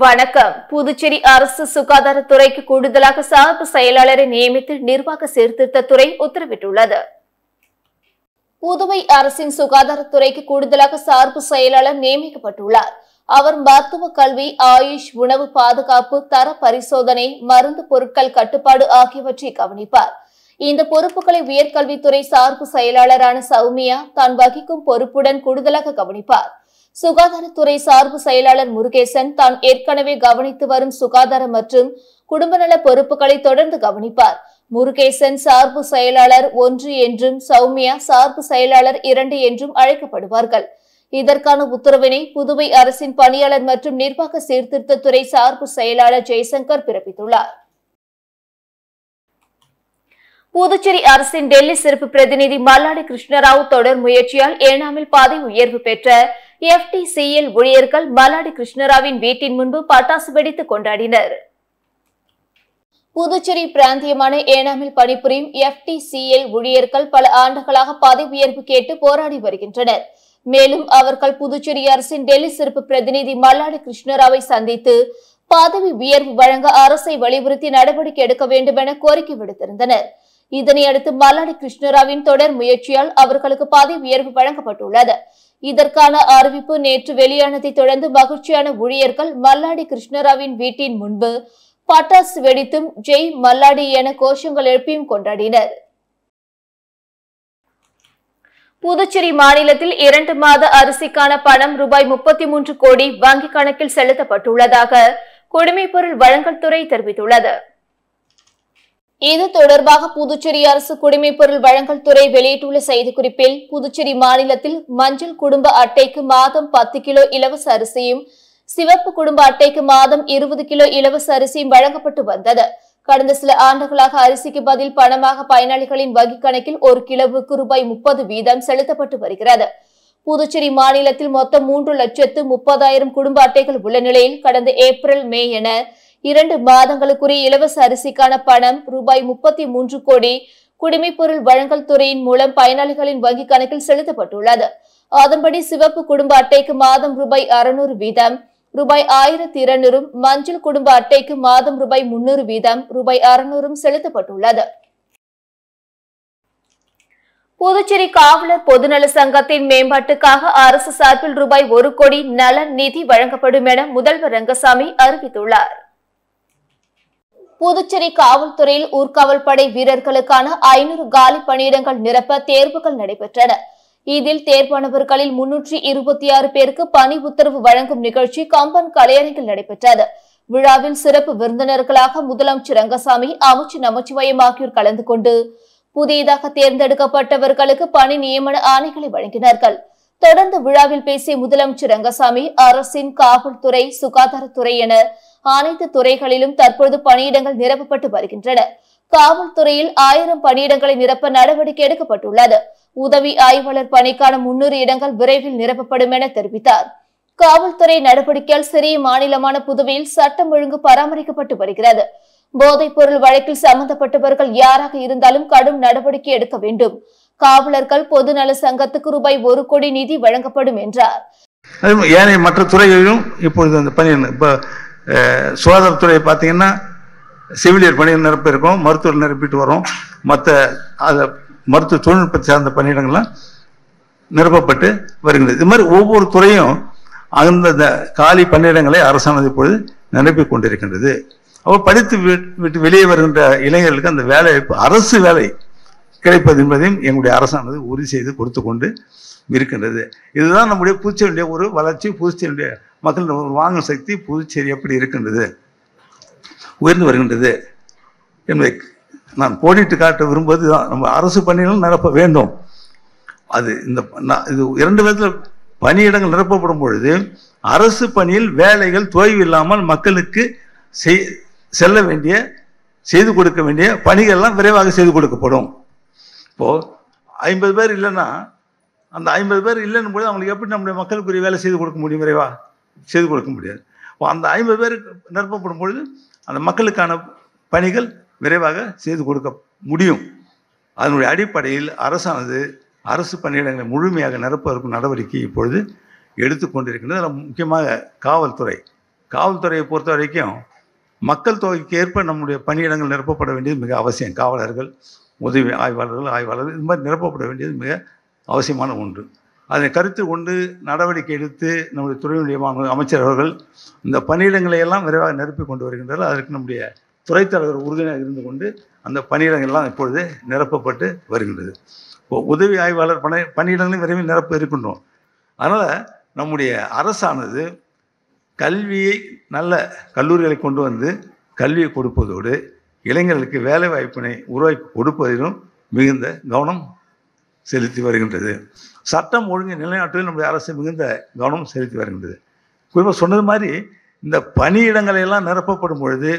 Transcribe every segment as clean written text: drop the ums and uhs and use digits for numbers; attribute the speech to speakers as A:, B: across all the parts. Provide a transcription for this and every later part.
A: வணக்கம். புதுச்சேரி அரசு சுகாதாரத்துறைக்கு கூடுதலாக சார்பு செயலாளரை நியமித்து நிர்வாக சீர்திருத்தத்துறை உத்தரவிட்டுள்ளது. புதுவை அரசின் சுகாதாரத்துறைக்கு கூடுதலாக சார்பு செயலாளர் நியமிக்கப்பட்டுள்ளார். அவர் மருத்துவ கல்வி, ஆயுஷ், உணவு பாதுகாப்பு, தர பரிசோதனை, மருந்து பொருட்கள் கட்டுப்பாடு ஆகியவற்றை கவனிப்பார். இந்த பொறுப்புகளை உயர்கல்வித்துறை சார்பு செயலாளரான சௌமியா தான் வகிக்கும் பொறுப்புடன் கூடுதலாக கவனிப்பார். சுகாதாரத்துறை சார்பு செயலாளர் முருகேசன் தான் ஏற்கனவே கவனித்து வரும் சுகாதார மற்றும் குடும்பநல பொறுப்புகளை தொடர்ந்து கவனிப்பார். முருகேசன் சார்பு செயலாளர் 1 என்றும் சௌமியா சார்பு செயலாளர் 2 என்றும் அழைக்கப்படுவார்கள். இதற்கான உத்தரவினை புதுவை அரசின் பணியாளர் மற்றும் நிர்வாக சீர்திருத்தத்துறை சார்பு செயலாளர் ஜெய்சங்கர் பிறப்பித்துள்ளார். புதுச்சேரி அரசின் டெல்லி சிறப்பு பிரதிநிதி மல்லாடி கிருஷ்ணராவ் தொடர் முயற்சியால் ஏனாமில் பதவி உயர்வு பெற்ற FTCL ஊழியர்கள் மல்லாடி கிருஷ்ணராவின் வீட்டின் முன்பு பட்டாசு வெடித்து கொண்டாடினர். புதுச்சேரி பிராந்தியமான ஏனாமில் பணிபுரியும் FTCL ஊழியர்கள் பல ஆண்டுகளாக பதவி உயர்வு கேட்டு போராடி வருகின்றனர். மேலும் அவர்கள் புதுச்சேரி அரசின் டெல்லி சிறப்பு பிரதிநிதி மல்லாடி கிருஷ்ணராவை சந்தித்து பதவி உயர்வு வழங்க அரசை வலியுறுத்தி நடவடிக்கை எடுக்க வேண்டும் என கோரிக்கை விடுத்திருந்தனர். இதனையடுத்து மல்லாடி கிருஷ்ணராவின் தொடர் முயற்சியால் அவர்களுக்கு பதவி உயர்வு வழங்கப்பட்டுள்ளது. இதற்கான அறிவிப்பு நேற்று வெளியானதை தொடர்ந்து மகிழ்ச்சியான ஊழியர்கள் மல்லாடி கிருஷ்ணராவின் வீட்டின் முன்பு பட்டாசு வெடித்தும் ஜெய் மல்லாடி என கோஷங்கள் எழுப்பியும் கொண்டாடினர். புதுச்சேரி மாநிலத்தில் 2 மாத அரிசிக்கான பணம் ரூபாய் 33 கோடி வங்கிக் கணக்கில் செலுத்தப்பட்டுள்ளதாக குடிமைப்பொருள் வழங்கல் துறை தெரிவித்துள்ளது. இது தொடர்பாக புதுச்சேரி அரசு குடிமைப்பொருள் வழங்கல் துறை வெளியிட்டுள்ள செய்திக்குறிப்பில், புதுச்சேரி மாநிலத்தில் மஞ்சள் குடும்ப அட்டைக்கு மாதம் 10 கிலோ இலவச அரிசியும், சிவப்பு குடும்ப அட்டைக்கு மாதம் 20 கிலோ இலவச அரிசியும் வழங்கப்பட்டு வந்தது. கடந்த சில ஆண்டுகளாக அரிசிக்கு பதில் பணமாக பயனாளிகளின் வங்கிக் கணக்கில் 1 கிலோவுக்கு ரூபாய் 30 வீதம் செலுத்தப்பட்டு வருகிறது. புதுச்சேரி மாநிலத்தில் மொத்தம் 3,30,000 குடும்ப அட்டைகள் உள்ள நிலையில் கடந்த ஏப்ரல், மே என 2 மாதங்களுக்குரிய இலவச அரிசிக்கான பணம் ரூபாய் 33 கோடி குடிமைப்பொருள் வழங்கல் துறையின் மூலம் பயனாளிகளின் வங்கிக் கணக்கில் செலுத்தப்பட்டுள்ளது. அதன்படி சிவப்பு குடும்ப அட்டைக்கு மாதம் ரூபாய் 600 வீதம் ரூபாய் 1200, மஞ்சள் குடும்ப அட்டைக்கு மாதம் ரூபாய் 300 வீதம் ரூபாய் 600 செலுத்தப்பட்டுள்ளது. புதுச்சேரி காவலர் பொதுநல சங்கத்தின் மேம்பாட்டுக்காக அரசு சார்பில் ரூபாய் 1 கோடி நல நிதி வழங்கப்படும் என முதல்வர் ரங்கசாமி அறிவித்துள்ளார். புதுச்சேரி காவல்துறையில் ஊர்காவல் படை வீரர்களுக்கான 500 காலி பணியிடங்கள் நிரப்ப தேர்வுகள் நடைபெற்றன. இதில் தேர்வானவர்களில் 326 பேருக்கு பணி உத்தரவு வழங்கும் நிகழ்ச்சி கம்பன் கலையரங்கில் நடைபெற்றது. விழாவில் சிறப்பு விருந்தினர்களாக முதலமைச்சர் ரங்கசாமி, அமைச்சர் நமச்சிவாயம் ஆகியோர் கலந்து கொண்டு புதியதாக தேர்ந்தெடுக்கப்பட்டவர்களுக்கு பணி நியமன ஆணைகளை வழங்கினார்கள். தொடர்ந்து விழாவில் பேசிய முதலமைச்சர் ரங்கசாமி, அரசின் காவல்துறை, சுகாதாரத்துறை என அனைத்து துறைகளிலும் தற்போது பணியிடங்கள் நிரப்பப்பட்டு வருகின்றன. காவல்துறையில் 1000 பணியிடங்களை நிரப்ப நடவடிக்கை எடுக்கப்பட்டுள்ளது. உதவி ஆய்வாளர் பணிக்கான 300 இடங்கள் விரைவில் நிரப்பப்படும் என தெரிவித்தார். காவல்துறை நடவடிக்கையால் சிறிய மாநிலமான புதுவையில் சட்டம் ஒழுங்கு பராமரிக்கப்பட்டு வருகிறது. போதைப் பொருள் வழக்கில் சம்பந்தப்பட்டவர்கள் யாராக இருந்தாலும் கடும் நடவடிக்கை எடுக்க வேண்டும். காவலர்கள் பொதுநல சங்கத்துக்கு ரூபாய் 1 கோடி நிதி வழங்கப்படும் என்றார்.
B: ஏனைய மற்ற துறைகளிலும் இப்பொழுது அந்த பணி, சுகாதாரத்துறை பார்த்தீங்கன்னா செவிலியர் பணிகள் நிரப்ப இருக்கும், மருத்துவர் நிரப்பிட்டு வரும், மற்ற மருத்துவ தொழில்நுட்பத்தை சார்ந்த பணியிடங்கள்லாம் நிரப்பப்பட்டு வருகிறது. இது மாதிரி ஒவ்வொரு துறையும் அந்த காலி பணியிடங்களை அரசானது இப்பொழுது நிரப்பிக் கொண்டிருக்கின்றது. அப்போ படித்து விட்டு வெளியே வருகின்ற இளைஞர்களுக்கு அந்த வேலைவாய்ப்பு, அரசு வேலை கிடைப்பது என்பதையும் எங்களுடைய அரசானது உறுதி செய்து கொடுத்து கொண்டு இருக்கின்றது. இதுதான் நம்முடைய புதுச்சேரியுடைய ஒரு வளர்ச்சி. புதுச்சேரியுடைய மக்கள் ஒரு வாங்கும் சக்தி புதுச்சேரி எப்படி இருக்கின்றது, உயர்ந்து வருகின்றது என்பதை நான் கோடிட்டு காட்ட விரும்புவது தான். நம்ம அரசு பணிகள் நிரப்ப வேண்டும். அது இது 2 விதத்தில் பணியிடங்கள் நிரப்பப்படும் பொழுது அரசு பணியில் வேலைகள் தொய்வு இல்லாமல் மக்களுக்கு செல்ல வேண்டிய, செய்து கொடுக்க வேண்டிய பணிகள்லாம் விரைவாக செய்து கொடுக்கப்படும். இப்போது 50 பேர் இல்லைன்னா அந்த 50 பேர் இல்லைன்னு போது அவங்களுக்கு எப்படி நம்முடைய மக்களுக்குரிய வேலை செய்து கொடுக்க முடியும்? விரைவாக செய்து கொடுக்க முடியாது. அந்த 50 பேர் நிரப்பப்படும் பொழுது அந்த மக்களுக்கான பணிகள் விரைவாக செய்து கொடுக்க முடியும். அதனுடைய அடிப்படையில் அரசானது அரசு பணியிடங்களை முழுமையாக நிரப்புவதற்கு நடவடிக்கை இப்பொழுது எடுத்துக்கொண்டிருக்கின்றது. முக்கியமாக காவல்துறையை பொறுத்த வரைக்கும் மக்கள் தொகைக்கு ஏற்ப நம்முடைய பணியிடங்கள் நிரப்பப்பட வேண்டியது மிக அவசியம். காவலர்கள், உதவி ஆய்வாளர்கள் இது மாதிரி நிரப்பப்பட வேண்டியது மிக அவசியமான ஒன்று. அதை கருத்தில் கொண்டு நடவடிக்கை எடுத்து நம்முடைய துறையினுடைய அமைச்சர் அவர்கள் இந்த பணியிடங்களை எல்லாம் விரைவாக நிரப்பி கொண்டு வருகின்றார்கள். அதற்கு நம்முடைய துறை தலைவர் உறுதுணையாக இருந்து கொண்டு அந்த பணியிடங்கள்லாம் இப்பொழுது நிரப்பப்பட்டு வருகின்றது. இப்போ உதவி ஆய்வாளர் பணியிடங்களையும் விரைவில் நிரப்ப இருக்கின்றோம். அதனால் நம்முடைய அரசானது கல்வியை நல்ல கல்லூரிகளை கொண்டு வந்து கல்வியை கொடுப்பதோடு இளைஞர்களுக்கு வேலை வாய்ப்பினை உருவாக்கி கொடுப்பதிலும் மிகுந்த கவனம் செலுத்தி வருகின்றது. சட்டம் ஒழுங்கு நிலைநாட்டுவதில் நம்முடைய அரசு மிகுந்த கவனம் செலுத்தி வருகின்றது. குறிப்பாக சொன்னது மாதிரி இந்த பணியிடங்களை எல்லாம் நிரப்பப்படும் பொழுது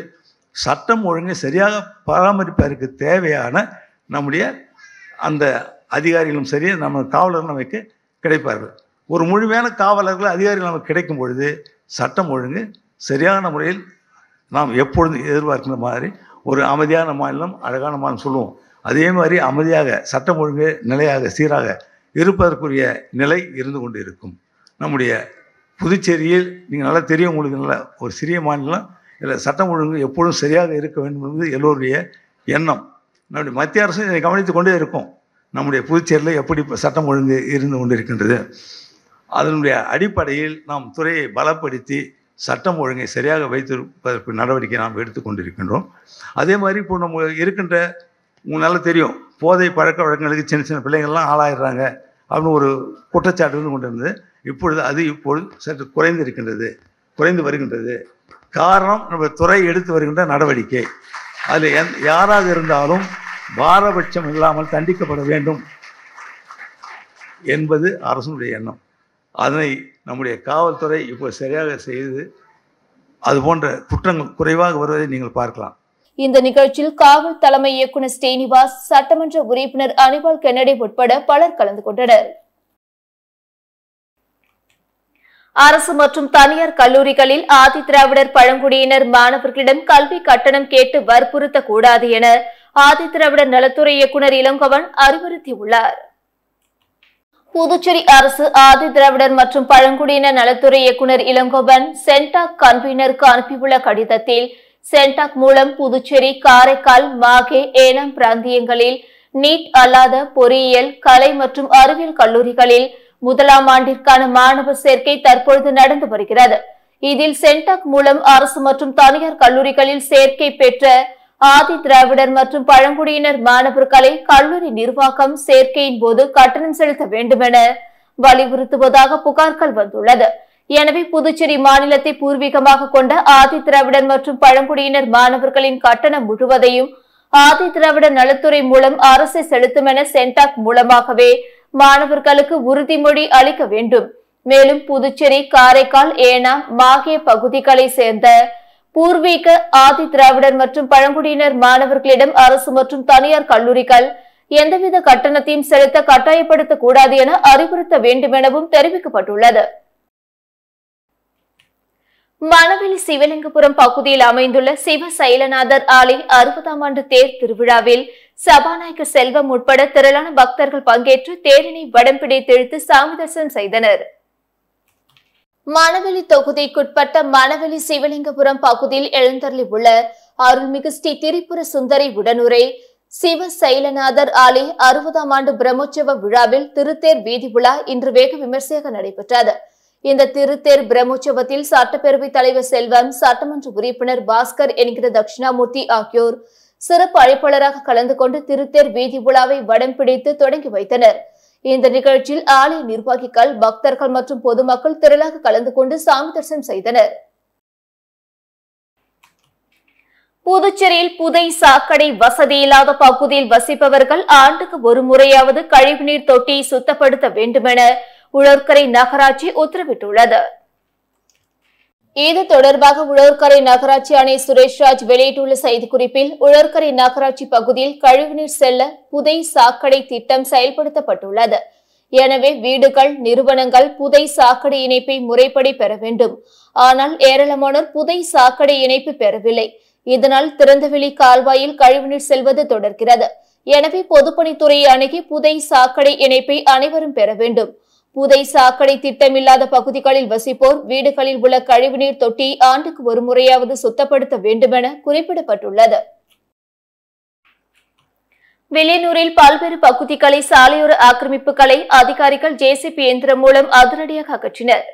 B: சட்டம் ஒழுங்கை சரியாக பராமரிப்பதற்கு தேவையான நம்முடைய அந்த அதிகாரிகளும் சரி நம்ம காவலர்கள் நமக்கு கிடைப்பார்கள். ஒரு முழுமையான காவலர்கள் அதிகாரிகள் நமக்கு கிடைக்கும் பொழுது சட்டம் ஒழுங்கு சரியான முறையில் நாம் எப்பொழுதும் எதிர்பார்க்கிற மாதிரி ஒரு அமைதியான மாநிலம், அழகான மாநிலம் சொல்லுவோம். அதே மாதிரி அமைதியாக சட்டம் ஒழுங்கு நிலையாக சீராக இருப்பதற்குரிய நிலை இருந்து கொண்டு இருக்கும். நம்முடைய புதுச்சேரியில் நீங்கள் நல்லா தெரியும், உங்களுக்கு நல்ல ஒரு சிறிய மாநிலம், இதில் சட்டம் ஒழுங்கு எப்பொழுதும் சரியாக இருக்க வேண்டும் என்பது எல்லோருடைய எண்ணம். நம்முடைய மத்திய அரசு இதை கவனித்து கொண்டே இருக்கும். நம்முடைய புதுச்சேரியில் எப்படி சட்டம் ஒழுங்கு இருந்து கொண்டு இருக்கின்றது. அதனுடைய அடிப்படையில் நாம் துறையை பலப்படுத்தி சட்டம் ஒழுங்கை சரியாக வைத்திருப்பதற்கு நடவடிக்கை நாம் எடுத்துக்கொண்டிருக்கின்றோம். அதே மாதிரி இப்போ நம்ம இருக்கின்ற உங்களுக்கு நல்லா தெரியும், போதை பழக்க வழக்கங்களுக்கு சின்ன சின்ன பிள்ளைங்கள்லாம் ஆளாயிடுறாங்க அப்படின்னு ஒரு குற்றச்சாட்டு இருந்து கொண்டு இருந்தது. இப்பொழுது சற்று குறைந்து வருகின்றது. காரணம் நம்ம துறை எடுத்து வருகின்ற நடவடிக்கை. அதில் யாராக இருந்தாலும் பாரபட்சம் இல்லாமல் தண்டிக்கப்பட வேண்டும் என்பது அரசுடைய எண்ணம். அதனை நம்முடைய காவல்துறை இப்போ சரியாக செய்து அது போன்ற குற்றங்கள் குறைவாக வருவதை நீங்கள் பார்க்கலாம்.
A: இந்த நிகழ்ச்சியில் காவல் தலைமை இயக்குநர் ஸ்ரீனிவாஸ், சட்டமன்ற உறுப்பினர் அனிபால் கென்னடி உட்பட பலர் கலந்து கொண்டனர். அரசு மற்றும் தனியார் கல்லூரிகளில் ஆதி திராவிடர் பழங்குடியினர் மாணவர்களிடம் கல்வி கட்டணம் கேட்டு வற்புறுத்தக் கூடாது என ஆதி திராவிடர் நலத்துறை இயக்குநர் இளங்கோவன் அறிவுறுத்தியுள்ளார். புதுச்சேரி அரசு ஆதி திராவிடர் மற்றும் பழங்குடியினர் நலத்துறை இயக்குநர் இளங்கோவன் சென்டாக் கன்வீனருக்கு அனுப்பியுள்ள கடிதத்தில் சென்டாக் மூலம் புதுச்சேரி, காரைக்கால், மாகே, ஏனாம் பிராந்தியங்களில் நீட் அல்லாத பொறியியல், கலை மற்றும் அறிவியல் கல்லூரிகளில் முதலாம் ஆண்டிற்கான மாணவர் சேர்க்கை தற்பொழுது நடந்து வருகிறது. இதில் சென்டாக் மூலம் அரசு மற்றும் தனியார் கல்லூரிகளில் சேர்க்கை பெற்ற ஆதி திராவிடர் மற்றும் பழங்குடியினர் மாணவர்களை கல்லூரி நிர்வாகம் சேர்க்கையின் போது கட்டணம் செலுத்த வேண்டும் என வலியுறுத்துவதாக புகார்கள் வந்துள்ளது. எனவே புதுச்சேரி மாநிலத்தை பூர்வீகமாக கொண்ட ஆதி திராவிடர் மற்றும் பழங்குடியினர் மாணவர்களின் கட்டணம் முழுவதையும் ஆதி திராவிடர் நலத்துறை மூலம் அரசு செலுத்தும் என சென்டாக் மூலமாகவே மாணவர்களுக்கு உறுதிமொழி அளிக்க வேண்டும். மேலும் புதுச்சேரி, காரைக்கால், ஏனாம், மாகே பகுதிகளை சேர்ந்த பூர்வீக ஆதி திராவிடர் மற்றும் பழங்குடியினர் மாணவர்களிடம் அரசு மற்றும் தனியார் கல்லூரிகள் எந்தவித கட்டணத்தையும் செலுத்த கட்டாயப்படுத்தக் கூடாது என அறிவுறுத்த வேண்டும் எனவும் தெரிவிக்கப்பட்டுள்ளது. மணவெளி சிவலிங்கபுரம் பகுதியில் அமைந்துள்ள சிவ சைலநாதர் ஆலய 60ஆம் ஆண்டு தேர் திருவிழாவில் சபாநாயகர் செல்வம் உட்பட திரளான பக்தர்கள் பங்கேற்று தேரினை வடம் பிடித்து சாமி தரிசனம் செய்தனர். மணவெளி தொகுதிக்குட்பட்ட மணவெளி சிவலிங்கபுரம் பகுதியில் எழுந்தருளி உள்ள அருள்மிகு ஸ்ரீ திரிபுர சுந்தரி உடனுரை சிவ சைலநாதர் ஆலய 60ஆம் ஆண்டு பிரம்மோற்சவ விழாவில் திருத்தேர் வீதி உலா இன்று வெகு விமர்சையாக நடைபெற்றது. இந்த திருத்தேர் பிரம்மோற்சவத்தில் சட்டப்பேரவை தலைவர் செல்வம், சட்டமன்ற உறுப்பினர் பாஸ்கர் என்கிற தட்சிணாமூர்த்தி ஆகியோர் சிறப்பு அழைப்பாளராக கலந்து கொண்டு திருத்தேர் வீதி உலாவை வடம் பிடித்து தொடங்கி வைத்தனர். இந்த நிகழ்ச்சியில் ஆலய நிர்வாகிகள், பக்தர்கள் மற்றும் பொதுமக்கள் திரளாக கலந்து கொண்டு சாமி தரிசனம் செய்தனர். புதுச்சேரியில் புதை சாக்கடை வசதி இல்லாத பகுதியில் வசிப்பவர்கள் ஆண்டுக்கு ஒரு முறையாவது கழிவுநீர் தொட்டியை சுத்தப்படுத்த வேண்டும் என உழவர்கரை நகராட்சி உத்தரவிட்டுள்ளது. இது தொடர்பாக உழவர்கரை நகராட்சி ஆணையர் சுரேஷ்ராஜ் வெளியிட்டுள்ள செய்திக்குறிப்பில், உழவர்கரை நகராட்சி பகுதியில் கழிவுநீர் செல்ல புதை சாக்கடை திட்டம் செயல்படுத்தப்பட்டுள்ளது. எனவே வீடுகள், நிறுவனங்கள் புதை சாக்கடை இணைப்பை முறைப்படி பெற வேண்டும். ஆனால் ஏராளமானோர் புதை சாக்கடை இணைப்பு பெறவில்லை. இதனால் திறந்தவெளி கால்வாயில் கழிவுநீர் செல்வது தொடர்கிறது. எனவே பொதுப்பணித்துறையை அணுகி புதை சாக்கடை இணைப்பை அனைவரும் பெற வேண்டும். புதை சாக்கடை திட்டமில்லாத பகுதிகளில் வசிப்போர் வீடுகளில் உள்ள கழிவுநீர் தொட்டி ஆண்டுக்கு ஒரு முறையாவது சுத்தப்படுத்த வேண்டுமென குறிப்பிடப்பட்டுள்ளது. வில்லியனூரில் பல்வேறு பகுதிகளை சாலையோர ஆக்கிரமிப்புகளை அதிகாரிகள் ஜேசிபி இயந்திரம் மூலம் அதிரடியாக அகற்றினர்.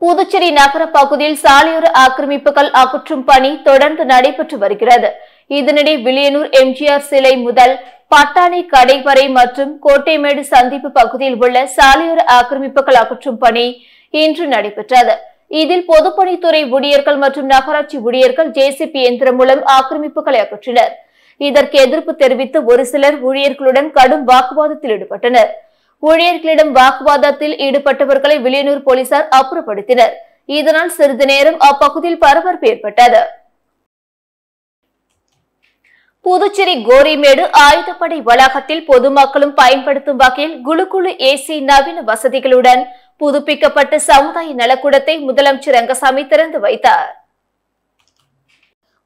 A: புதுச்சேரி நகர பகுதியில் சாலையோர ஆக்கிரமிப்புகள் அகற்றும் பணி தொடர்ந்து நடைபெற்று வருகிறது. இதனிடையே வில்லியனூர் எம்ஜிஆர் சிலை முதல் பட்டாணி கடை வரை மற்றும் கோட்டைமேடு சந்திப்பு பகுதியில் உள்ள சாலையோர ஆக்கிரமிப்புகள் அகற்றும் பணி இன்று நடைபெற்றது. இதில் பொதுப்பணித்துறை ஊழியர்கள் மற்றும் நகராட்சி ஊழியர்கள் ஜேசிபி இயந்திரம் மூலம் ஆக்கிரமிப்புகளை அகற்றினர். இதற்கு எதிர்ப்பு தெரிவித்து ஒரு சிலர் ஊழியர்களுடன் கடும் வாக்குவாதத்தில் ஈடுபட்டனர். ஊழியர்களிடம் வாக்குவாதத்தில் ஈடுபட்டவர்களை வில்லியனூர் போலீசார் அப்புறப்படுத்தினர். இதனால் சிறிது நேரம் அப்பகுதியில் பரபரப்பு ஏற்பட்டது. புதுச்சேரி கோரிமேடு ஆயுதப்படை வளாகத்தில் பொதுமக்களும் பயன்படுத்தும் வகையில் குளு ஏசி நவீன வசதிகளுடன் புதுப்பிக்கப்பட்ட சமுதாய நலக்கூடத்தை முதலமைச்சர் ரங்கசாமி திறந்து வைத்தார்.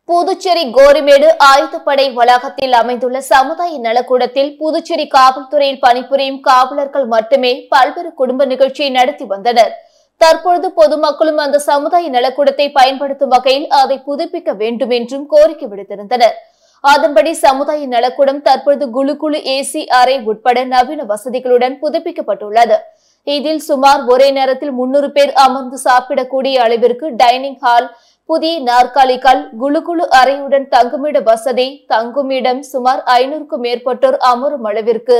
A: புதுச்சேரி கோரிமேடு ஆயுதப்படை வளாகத்தில் அமைந்துள்ள சமுதாய நலக்கூடத்தில் புதுச்சேரி காவல்துறையில் பணிபுரியும் காவலர்கள் மட்டுமே பல்வேறு குடும்ப நிகழ்ச்சியை நடத்தி வந்தனர். தற்பொழுது பொதுமக்களும் அந்த சமுதாய நலக்கூடத்தை பயன்படுத்தும் வகையில் அதை புதுப்பிக்க வேண்டும் என்றும் கோரிக்கை விடுத்திருந்தனர். அதன்படி சமுதாய நலக்கூடம் தற்பொழுது குளு ஏசி அறை உட்பட நவீன வசதிகளுடன் புதுப்பிக்கப்பட்டுள்ளது. இதில் சுமார் ஒரே நேரத்தில் 300 பேர் அமர்ந்து சாப்பிடக்கூடிய அளவிற்கு டைனிங் ஹால், புதிய நாற்காலிகள், குளு அறையுடன் தங்குமிட வசதி, தங்குமிடம் சுமார் 500க்கும் மேற்பட்டோர் அமரும் அளவிற்கு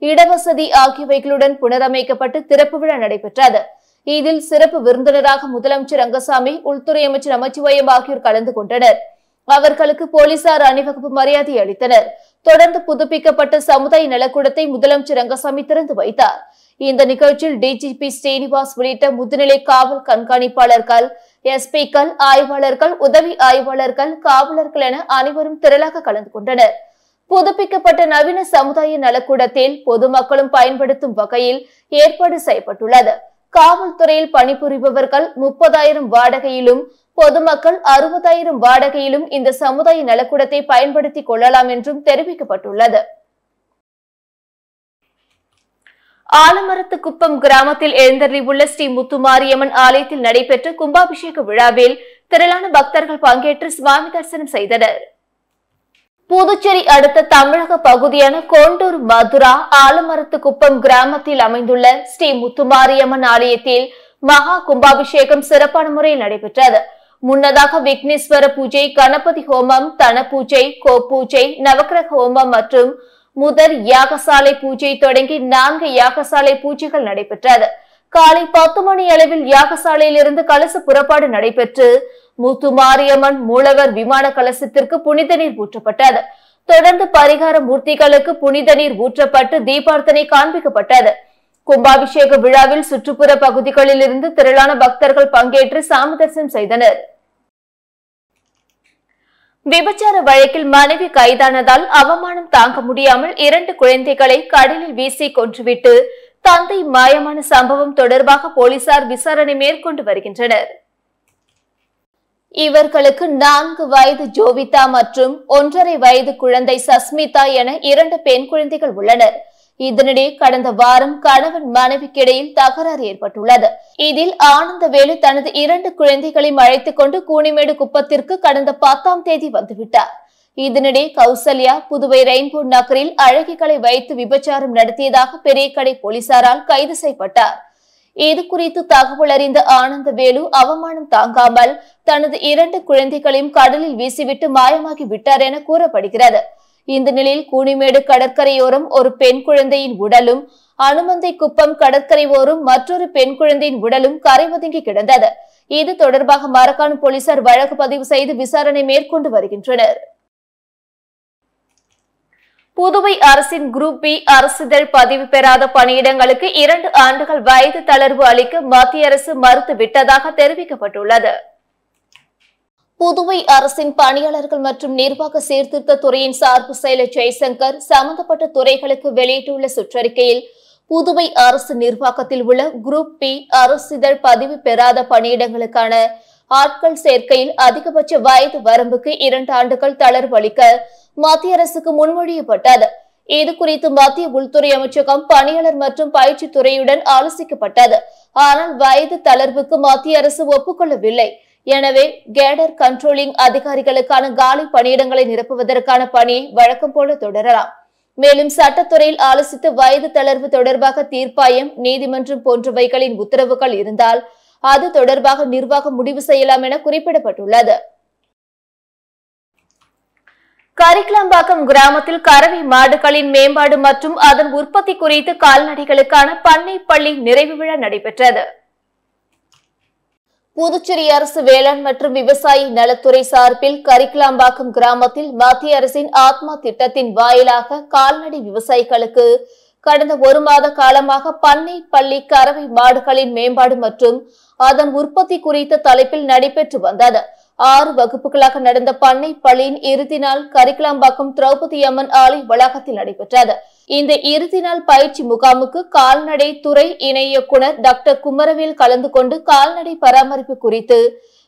A: இடவசதி ஆகியவைகளுடன் புனரமைக்கப்பட்டு திறப்பு விழா நடைபெற்றது. இதில் சிறப்பு விருந்தினராக முதலமைச்சர் ரங்கசாமி, உள்துறை அமைச்சர் நமச்சிவாயம் ஆகியோர் கலந்து கொண்டனர். அவர்களுக்கு போலீசார் அணிவகுப்பு மரியாதை அளித்தனர். தொடர்ந்து புதுப்பிக்கப்பட்ட சமுதாய நலக்கூடத்தை முதலமைச்சர் ரங்கசாமி திறந்து வைத்தார். இந்த நிகழ்ச்சியில் டிஜிபி ஸ்ரீனிவாஸ் உள்ளிட்ட முதுநிலை காவல் கண்காணிப்பாளர்கள், எஸ்பிக்கள், ஆய்வாளர்கள், உதவி ஆய்வாளர்கள், காவலர்கள் என அனைவரும் திரளாக கலந்து கொண்டனர். புதுப்பிக்கப்பட்ட நவீன சமுதாய நலக்கூடத்தில் பொதுமக்களும் பயன்படுத்தும் வகையில் ஏற்பாடு செய்யப்பட்டுள்ளது. காவல்துறையில் பணிபுரிபவர்கள் 30,000 வாடகையிலும், பொதுமக்கள் 60,000 வாடகையிலும் இந்த சமுதாய நலக்கூடத்தை பயன்படுத்திக் கொள்ளலாம் என்றும் தெரிவிக்கப்பட்டுள்ளது. ஆலமரத்துக்குப்பம் கிராமத்தில் எழுந்தருளியுள்ள ஸ்ரீ முத்துமாரியம்மன் ஆலயத்தில் நடைபெற்ற கும்பாபிஷேக விழாவில் திரளான பக்தர்கள் பங்கேற்று சுவாமி தரிசனம் செய்தனர். புதுச்சேரி அடுத்த தமிழக பகுதியான கோண்டூர் மதுரா ஆலமரத்துக்குப்பம் கிராமத்தில் அமைந்துள்ள ஸ்ரீ முத்துமாரியம்மன் ஆலயத்தில் மகா கும்பாபிஷேகம் சிறப்பான முறையில் நடைபெற்றது. முன்னதாக விக்னேஸ்வர பூஜை, கணபதி ஹோமம், தன பூஜை, கோபூஜை, நவக்கிரக ஹோமம் மற்றும் முதல் யாகசாலை பூஜை தொடங்கி 4 யாகசாலை பூஜைகள் நடைபெற்றது. காலை 10 மணி அளவில் யாகசாலையில் இருந்து கலச புறப்பாடு நடைபெற்று முத்துமாரியம்மன் மூலவர் விமான கலசத்திற்கு புனித நீர் ஊற்றப்பட்டது. தொடர்ந்து பரிகார மூர்த்திகளுக்கு புனித நீர் ஊற்றப்பட்டு தீபார்த்தனை காண்பிக்கப்பட்டது. கும்பாபிஷேக விழாவில் சுற்றுப்புற பகுதிகளில் இருந்து திரளான பக்தர்கள் பங்கேற்று சாமி தரிசனம் செய்தனர். விபச்சார வழக்கில் மனைவி கைதானதால் அவமானம் தாங்க முடியாமல் 2 குழந்தைகளை கடலில் வீசி கொன்றுவிட்டு தந்தை மாயமான சம்பவம் தொடர்பாக போலீசார் விசாரணை மேற்கொண்டு வருகின்றனர். இவர்களுக்கு 4 வயது ஜோவிதா மற்றும் 1.5 வயது குழந்தை சஸ்மிதா என 2 பெண் குழந்தைகள் உள்ளனர். இதனிடையே கடந்த வாரம் கணவன் மனைவிக்கிடையில் தகராறு ஏற்பட்டுள்ளது. இதில் ஆனந்தவேலு தனது 2 குழந்தைகளையும் அழைத்துக் கொண்டு கூனிமேடு குப்பத்திற்கு கடந்த 10ஆம் தேதி வந்துவிட்டார். இதனிடையே கௌசல்யா புதுவை ரெயின்போ நகரில் அழகிகளை வைத்து விபச்சாரம் நடத்தியதாக பெரியகடை போலீசாரால் கைது செய்யப்பட்டார். இது குறித்து தகவல் அறிந்த ஆனந்தவேலு அவமானம் தாங்காமல் தனது 2 குழந்தைகளையும் கடலில் வீசிவிட்டு மாயமாகி விட்டார் என கூறப்படுகிறது. இந்த நிலையில் கூனிமேடு கடற்கரையோரம் ஒரு பெண் குழந்தையின் உடலும், அனுமந்தை குப்பம் கடற்கரை ஓரம் மற்றொரு பெண் குழந்தையின் உடலும் கரை ஒதுங்கி கிடந்தது. இது தொடர்பாக மரக்காணம் போலீசார் வழக்கு பதிவு செய்து விசாரணை மேற்கொண்டு வருகின்றனர். புதுவை அரசின் குரூப் பி அரசிதழ் பதிவு பெறாத பணியிடங்களுக்கு 2 ஆண்டுகள் வயது தளர்வு அளிக்க மத்திய அரசு மறுத்துவிட்டதாக தெரிவிக்கப்பட்டுள்ளது. புதுவை அரசின் பணியாளர்கள் மற்றும் நிர்வாக சீர்திருத்த துறையின் சார்பு செயலர் ஜெய்சங்கர் சம்பந்தப்பட்ட துறைகளுக்கு வெளியிட்டுள்ள சுற்றறிக்கையில் புதுவை அரசு நிர்வாகத்தில் உள்ள குரூப் பி அரசிதழ் பதிவு பெறாத பணியிடங்களுக்கான ஆட்கள் சேர்க்கையில் அதிகபட்ச வயது வரம்புக்கு 2 ஆண்டுகள் தளர்வு அளிக்க மத்திய அரசுக்கு முன்மொழியப்பட்டது. இது குறித்து மத்திய உள்துறை அமைச்சகம் பணியாளர் மற்றும் பயிற்சி துறையுடன் ஆலோசிக்கப்பட்டது. ஆனால் வயது தளர்வுக்கு மத்திய அரசு ஒப்புக்கொள்ளவில்லை. எனவே கேடர் கண்ட்ரோலிங் அதிகாரிகளுக்கான காலி பணியிடங்களை நிரப்புவதற்கான பணியை வழக்கம் போல தொடரலாம். மேலும் சட்டத்துறையில் ஆலோசித்து வயது தளர்வு தொடர்பாக தீர்ப்பாயம், நீதிமன்றம் போன்றவைகளின் உத்தரவுகள் இருந்தால் அது தொடர்பாக நிர்வாகம் முடிவு செய்யலாம் என குறிப்பிடப்பட்டுள்ளது. கரிக்கலாம்பாக்கம் கிராமத்தில் கறவை மாடுகளின் மேம்பாடு மற்றும் அதன் உற்பத்தி குறித்து கால்நடைகளுக்கான பண்ணை பள்ளி நிறைவு விழா நடைபெற்றது. புதுச்சேரி அரசு வேளாண் மற்றும் விவசாய நலத்துறை சார்பில் கரிக்கலாம்பாக்கம் கிராமத்தில் மத்திய அரசின் ஆத்மா திட்டத்தின் வாயிலாக கால்நடை விவசாயிகளுக்கு கடந்த 1 மாத காலமாக பண்ணை பள்ளி கறவை மாடுகளின் மேம்பாடு மற்றும் அதன் உற்பத்தி குறித்த தலைப்பில் நடைபெற்று வந்தது. 6 வகுப்புகளாக நடந்த பண்ணை பள்ளியின் இறுதி நாள் கரிக்கலாம்பாக்கம் திரௌபதி அம்மன் ஆலய வளாகத்தில் நடைபெற்றது. இந்த இறுதி நாள் பயிற்சி முகாமுக்கு கால்நடை துறை இணை இயக்குநர் டாக்டர் குமரவேல் கலந்து கொண்டு கால்நடை பராமரிப்பு குறித்து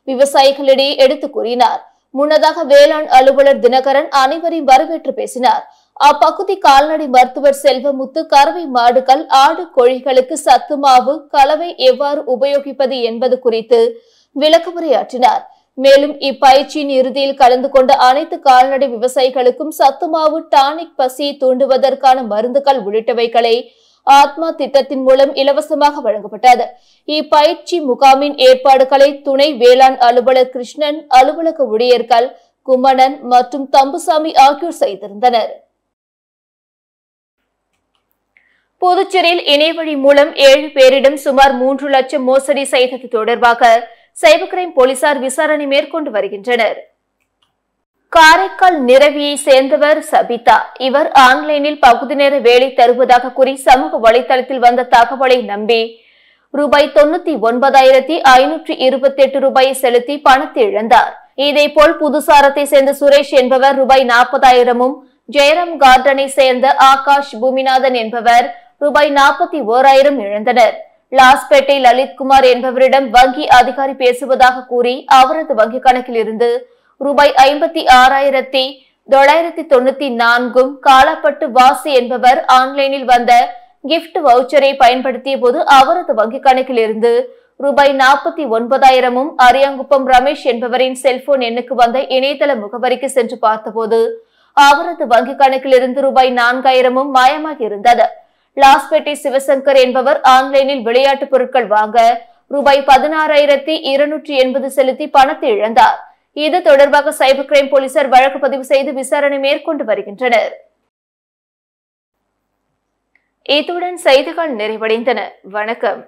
A: விவசாயிகளிடையே எடுத்து கூறினார். முன்னதாக வேளாண் அலுவலர் தினகரன் அனைவரையும் வரவேற்று பேசினார். அப்பகுதி கால்நடை மருத்துவர் செல்வமுத்து கறவை மாடுகள், ஆடு, கோழிகளுக்கு சத்து மாவு கலவை எவ்வாறு உபயோகிப்பது என்பது குறித்து விளக்கமுரையாற்றினார். மேலும் இப்பயிற்சியின் இறுதியில் கலந்து கொண்ட அனைத்து கால்நடை விவசாயிகளுக்கும் சத்துமாவு, டானிக், பசியை தூண்டுவதற்கான மருந்துகள் உள்ளிட்டவைகளை ஆத்மா திட்டத்தின் மூலம் இலவசமாக வழங்கப்பட்டது. இப்பயிற்சி முகாமின் ஏற்பாடுகளை துணை வேளாண் அலுவலர் கிருஷ்ணன், அலுவலக ஊழியர்கள் குமணன் மற்றும் தம்புசாமி ஆகியோர் செய்திருந்தனர். புதுச்சேரியில் இணையவழி மூலம் 7 பேரிடம் சுமார் 3 லட்சம் மோசடி செய்தது தொடர்பாக சைபர் கிரைம் போலீசார் விசாரணை மேற்கொண்டு வருகின்றனர். காரைக்கால் நிரவியை சேர்ந்தவர் சபிதா. இவர் ஆன்லைனில் பகுதி நேர வேலை தருவதாக கூறி சமூக வலைதளத்தில் வந்த தகவலை நம்பி ரூபாய் 99,528 ரூபாயை செலுத்தி பணத்தை இழந்தார். இதேபோல் புதுசாரத்தை சேர்ந்த சுரேஷ் என்பவர் ரூபாய் 40,000, ஜெயராம் கார்டனை சேர்ந்த ஆகாஷ் பூமிநாதன் என்பவர் ரூபாய் 41,000 இழந்தனர். லாஸ்பேட்டை லலித்குமார் என்பவரிடம் வங்கி அதிகாரி பேசுவதாக கூறி அவரது வங்கி கணக்கில் இருந்து ரூபாய் 56,994 காலாப்பட்டு வாசி என்பவர் ஆன்லைனில் வந்த கிஃப்ட் வவுச்சரை பயன்படுத்திய போது அவரது வங்கி கணக்கில் இருந்து ரூபாய் 49,000 அரியாங்குப்பம் ரமேஷ் என்பவரின் செல்போன் எண்ணுக்கு வந்த இணையதள முகவரிக்கு சென்று பார்த்தபோது அவரது வங்கி கணக்கில் இருந்து ரூபாய் 4,000 மாயமாகி இருந்தது. லாஸ்பேட்டை சிவசங்கர் என்பவர் ஆன்லைனில் விளையாட்டு பொருட்கள் வாங்க ரூபாய் 16,280 செலுத்தி பணத்தை இழந்தார். இது தொடர்பாக சைபர் கிரைம் போலீசார் வழக்கு பதிவு செய்து விசாரணை மேற்கொண்டு வருகின்றனர். இத்துடன் செய்திகள் நிறைவடைந்தன. வணக்கம்.